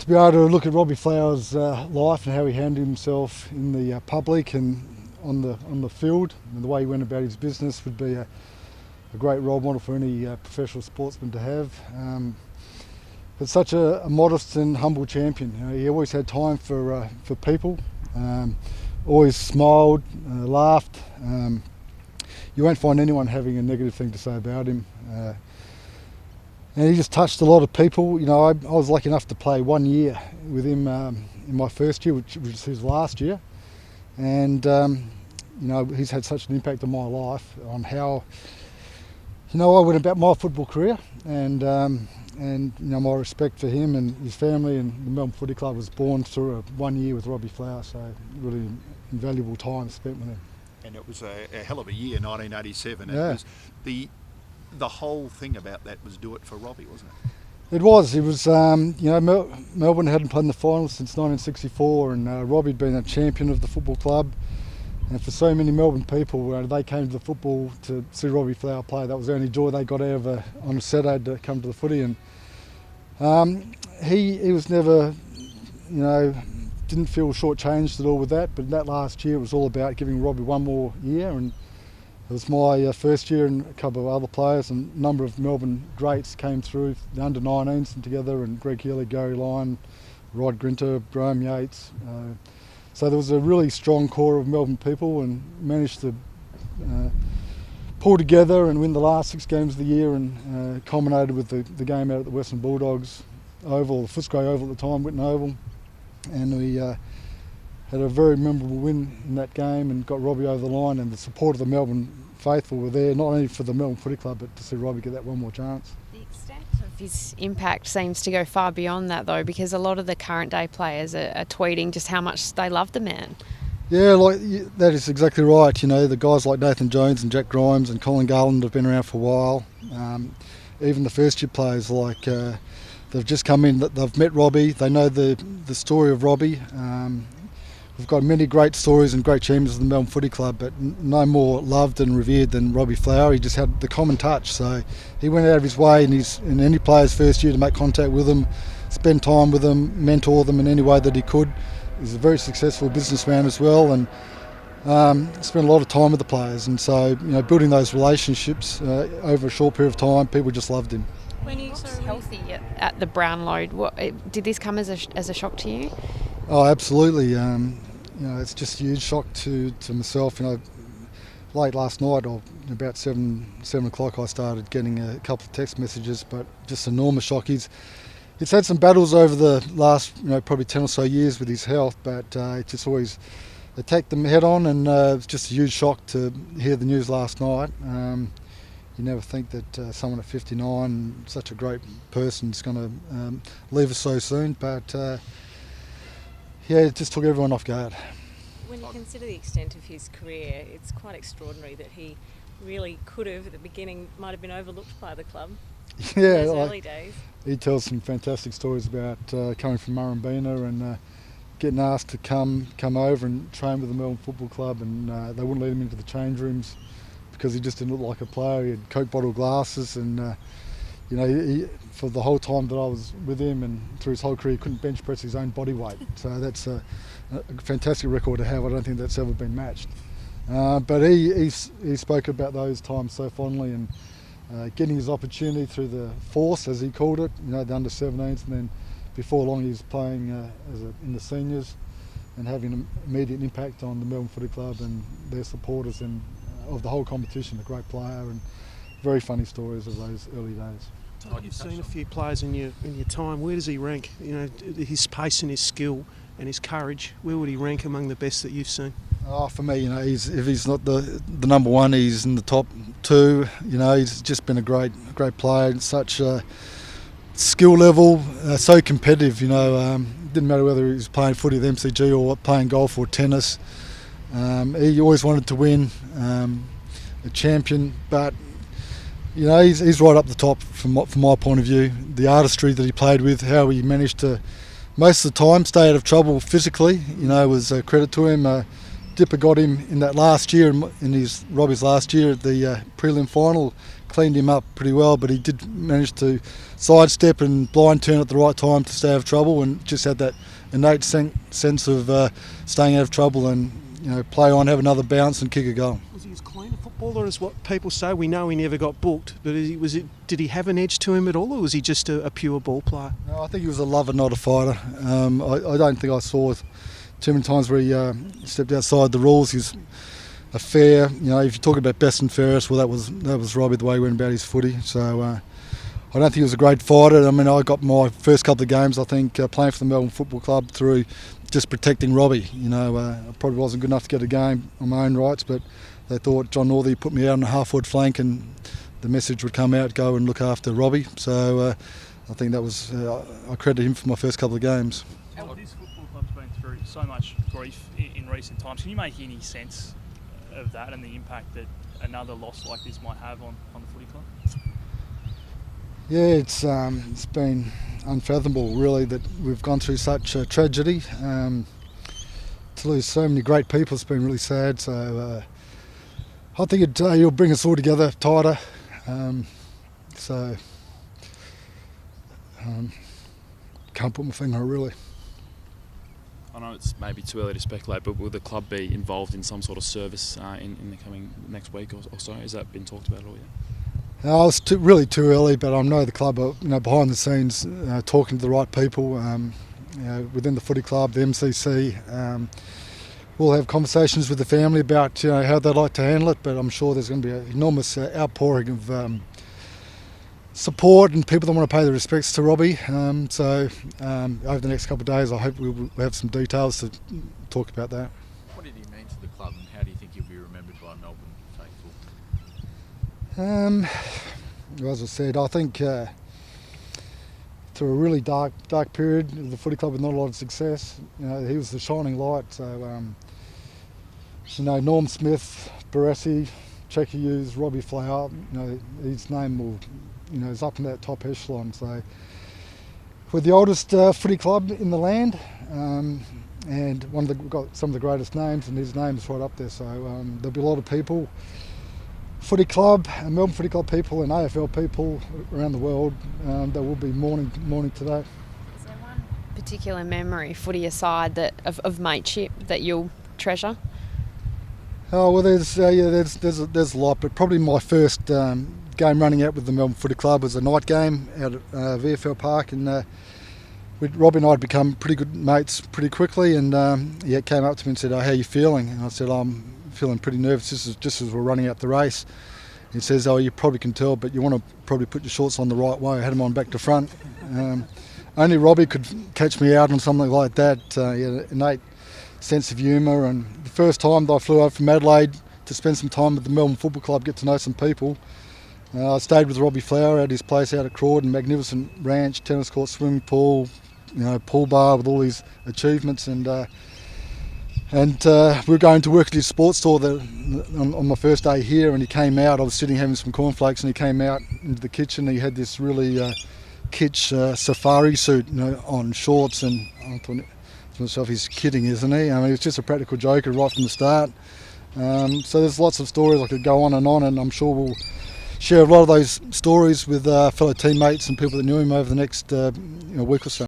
be able to look at Robbie Flower's life and how he handled himself in the public and on the field, and the way he went about his business would be a great role model for any professional sportsman to have. But such a modest and humble champion. You know, he always had time for people, always smiled, laughed. You won't find anyone having a negative thing to say about him. And he just touched a lot of people. You know, I was lucky enough to play 1 year with him in my first year, which was his last year. And you know, he's had such an impact on my life, on how, you know, I went about my football career, and you know, my respect for him and his family and the Melbourne Footy Club was born through a 1 year with Robbie Flower. So really invaluable time spent with him. And it was a hell of a year, 1987. Yeah. It was the whole thing about that was do it for Robbie, wasn't it? It was. You know, Melbourne hadn't played in the finals since 1964, and Robbie had been a champion of the football club. And for so many Melbourne people, they came to the football to see Robbie Flower play. That was the only joy they got out of on a Saturday to come to the footy. And he was never, you know, didn't feel shortchanged at all with that. But that last year it was all about giving Robbie one more year, and it was my first year, and a couple of other players, and a number of Melbourne greats came through, the under-19s and together, and Greg Healy, Gary Lyon, Rod Grinter, Graham Yates. So there was a really strong core of Melbourne people, and managed to pull together and win the last 6 games of the year, and culminated with the game out at the Western Bulldogs Oval, the Footscray Oval at the time, Whitten Oval. And we had a very memorable win in that game and got Robbie over the line, and the support of the Melbourne faithful were there, not only for the Melbourne Footy Club, but to see Robbie get that one more chance. The extent of his impact seems to go far beyond that, though, because a lot of the current day players are tweeting just how much they love the man. Yeah, that is exactly right. You know, the guys like Nathan Jones and Jack Grimes and Colin Garland have been around for a while. Even the first year players, like they've just come in, they've met Robbie, they know the story of Robbie. We've got many great stories and great champions of the Melbourne Footy Club, but no more loved and revered than Robbie Flower. He just had the common touch, so he went out of his way in any player's first year to make contact with them, spend time with them, mentor them in any way that he could. He's a very successful businessman as well, and spent a lot of time with the players, and so, you know, building those relationships over a short period of time, people just loved him. When he was healthy at the Brownlow, did this come as a shock to you? Oh, absolutely. You know, it's just a huge shock to myself. You know, late last night, or about 7 o'clock, I started getting a couple of text messages, but just enormous shock. He's had some battles over the last, you know, probably 10 or so years with his health, but it just always attacked them head on, and it was just a huge shock to hear the news last night. You never think that someone at 59, such a great person, is going to leave us so soon, but yeah, it just took everyone off guard. When you consider the extent of his career, it's quite extraordinary that he really could have, at the beginning, might have been overlooked by the club. Yeah, in those early days. He tells some fantastic stories about coming from Murrumbina and getting asked to come over and train with the Melbourne Football Club, and they wouldn't let him into the change rooms because he just didn't look like a player. He had Coke bottle glasses, and you know, he, for the whole time that I was with him and through his whole career, he couldn't bench press his own body weight. So that's a fantastic record to have. I don't think that's ever been matched. But he spoke about those times so fondly, and getting his opportunity through the force, as he called it, you know, the under-17s, and then before long he was playing in the seniors and having an immediate impact on the Melbourne Footy Club and their supporters, and of the whole competition. A great player, and very funny stories of those early days. Todd, you've seen a few players in your time. Where does he rank? You know, his pace and his skill and his courage. Where would he rank among the best that you've seen? Oh, for me, you know, if he's not the number one, he's in the top 2. You know, he's just been a great player, and such a skill level, so competitive. You know, didn't matter whether he was playing footy at the MCG or playing golf or tennis. He always wanted to win, a champion, but you know, he's right up the top from my point of view. The artistry that he played with, how he managed to, most of the time, stay out of trouble physically, you know, was a credit to him. Dipper got him in that last year, in Robbie's last year at the prelim final, cleaned him up pretty well, but he did manage to sidestep and blind turn at the right time to stay out of trouble, and just had that innate sense of staying out of trouble and play on, have another bounce and kick a goal. Was he as clean a footballer as what people say? We know he never got booked, but did he have an edge to him at all, or was he just a pure ball player? No, I think he was a lover, not a fighter. I don't think I saw too many times where he stepped outside the rules. He's a fair, if you're talking about best and fairest, well, that was Robbie, the way he went about his footy. So I don't think he was a great fighter. I mean, I got my first couple of games, I think, playing for the Melbourne Football Club through just protecting Robbie. I probably wasn't good enough to get a game on my own rights, but they thought John Northey put me out on a half-forward flank and the message would come out, go and look after Robbie. So I think that was, I credit him for my first couple of games. This football club's been through so much grief in recent times. Can you make any sense of that and the impact that another loss like this might have on the footy club? Yeah, it's been unfathomable, really, that we've gone through such a tragedy. To lose so many great people has been really sad. So I think it'll bring us all together tighter. Can't put my finger on it, really. I know it's maybe too early to speculate, but will the club be involved in some sort of service in the coming next week or so? Has that been talked about at all yet? It's really too early, but I know the club are behind the scenes talking to the right people within the footy club, the MCC. We'll have conversations with the family about how they'd like to handle it, but I'm sure there's going to be an enormous outpouring of support and people that want to pay their respects to Robbie. So over the next couple of days, I hope we'll have some details to talk about that. What did he mean to the club, and how do you think he'll be remembered by Melbourne faithful? As I said, I think through a really dark period of the footy club with not a lot of success, he was the shining light. So Norm Smith, Barassi, Checker Hughes, Robbie Flower, his name will, is up in that top echelon. So we're the oldest footy club in the land, and we've got some of the greatest names, and his name is right up there. So there'll be a lot of people, footy club, Melbourne Footy Club people and AFL people around the world that will be mourning today. Is there one particular memory, footy aside, of mateship that you'll treasure? Oh well, there's a lot, but probably my first game running out with the Melbourne Footy Club was a night game out at VFL Park, and Robbie and I had become pretty good mates pretty quickly, and he came up to me and said, "Oh, how are you feeling?" And I said, "I'm feeling pretty nervous just as we're running out the race." He says, "Oh, you probably can tell, but you want to probably put your shorts on the right way." I had them on back to front. Only Robbie could catch me out on something like that. He had an innate sense of humour, and the first time that I flew over from Adelaide to spend some time at the Melbourne Football Club, get to know some people, I stayed with Robbie Flower at his place out at Crawdon, magnificent ranch, tennis court, swimming pool, pool bar with all these achievements, and we were going to work at his sports store on my first day here, and he came out. I was sitting having some cornflakes, and he came out into the kitchen. He had this really kitsch safari suit on, shorts, and I thought to myself, he's kidding, isn't he? I mean, he was just a practical joker right from the start. So there's lots of stories I could go on, and I'm sure we'll share a lot of those stories with fellow teammates and people that knew him over the next week or so.